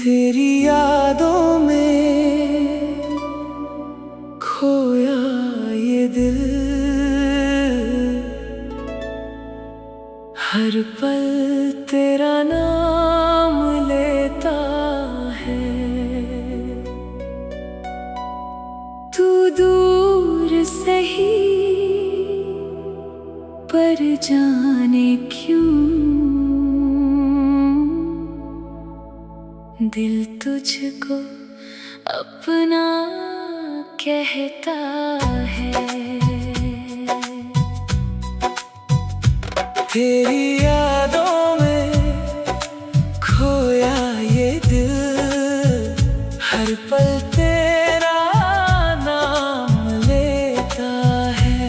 तेरी यादों में खोया ये दिल, हर पल तेरा नाम लेता है। तू दूर सही पर जाने क्यों दिल तुझको अपना कहता है। तेरी यादों में खोया ये दिल, हर पल तेरा नाम लेता है।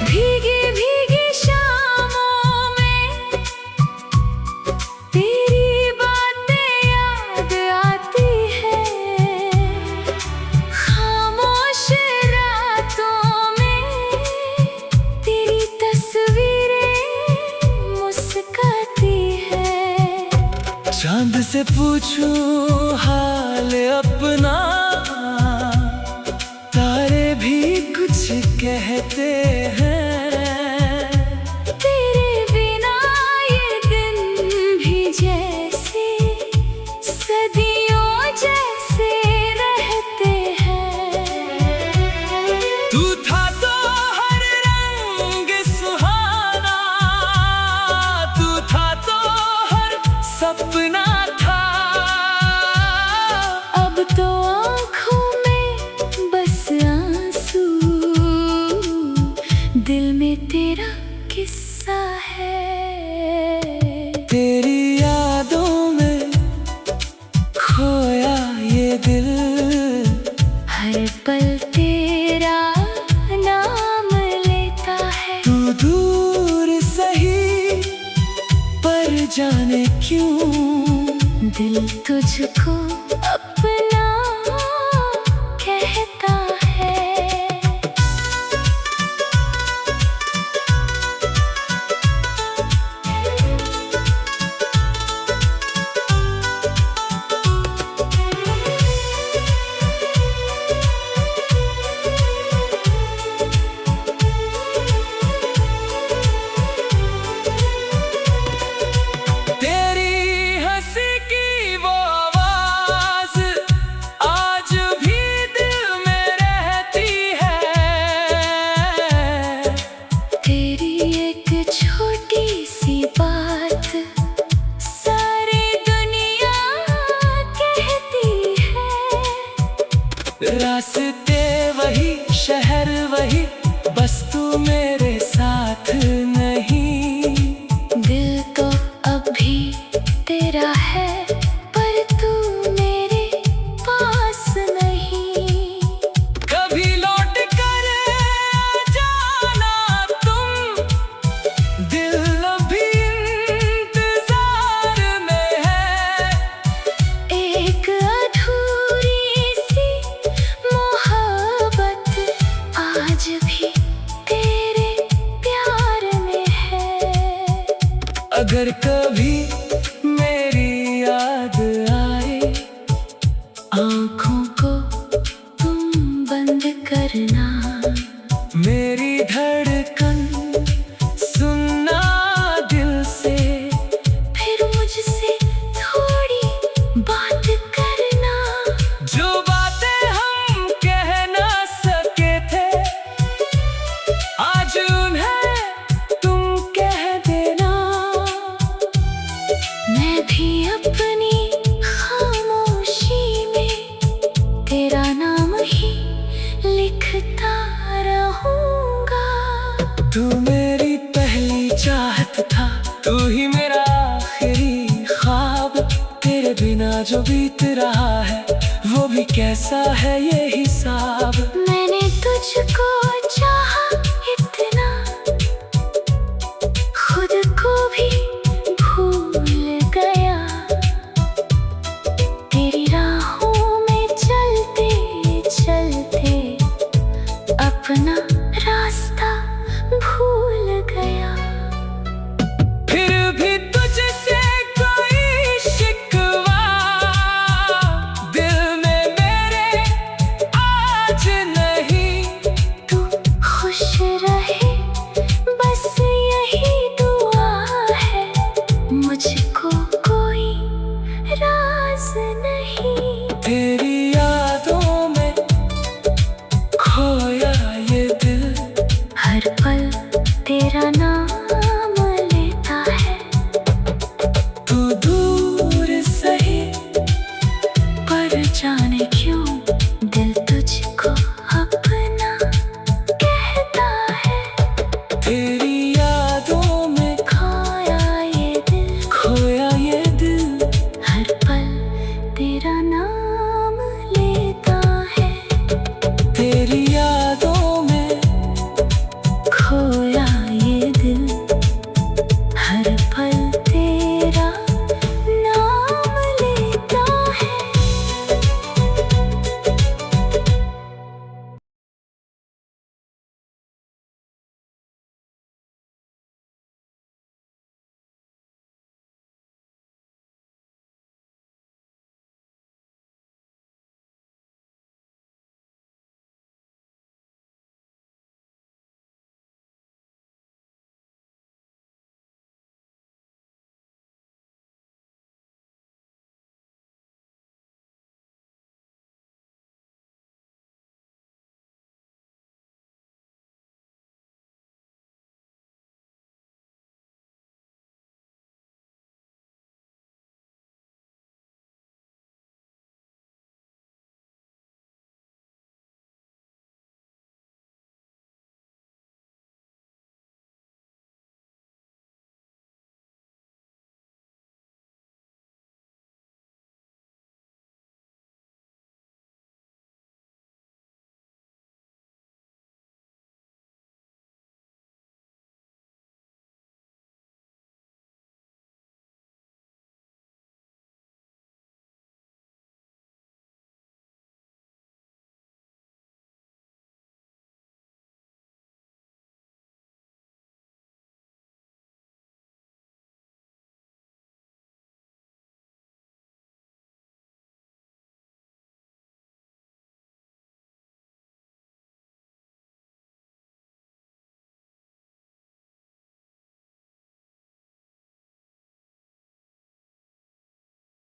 भीगी भीगी शामों में तेरी बातें याद आती है। खामोश रातों में तेरी तस्वीरें मुस्कुराती है। चांद से पूछूं हाल अपना, तारे भी कुछ कहते हैं। तेरे बिना ये दिन भी जैसे सदियों जैसे रहते हैं। तू था तो हर रंग सुहाना, तू था तो हर सपना था। अब तो आँखों में बस आंसू, दिल में तेरा किस्सा है। तेरी यादों में खोया ये दिल, हर पल तेरा नाम लेता है। तू दूर सही पर जाने क्यों दिल तुझको अपना कहता है। रास्ते वही शहर वही, बस तू मेरे साथ नहीं। दिल तो अब भी तेरा है पर तू मेरे पास नहीं। कभी लौट कर जाना तुम, दिल अभी इंतजार में है। एक आज भी तेरे प्यार में है। अगर कभी मेरी याद आए, आँखों को तुम बंद करना। मेरी धड़कन सुनना दिल से, फिर मुझसे थोड़ी बात करना। जो बातें हम कह ना सके थे, आज उन्हें तुम कह देना। मैं भी अपनी खामोशी में तेरा नाम ही लिखता रहूंगा। तू मेरी पहली चाहत था, तू ही मेरा आखिरी ख्वाब। तेरे बिना जो बीत रहा है वो भी कैसा है ये हिसाब। मैंने तुझको चाहा इतना, खुद को भी भूल गया। तेरी राहों में चलते तेरी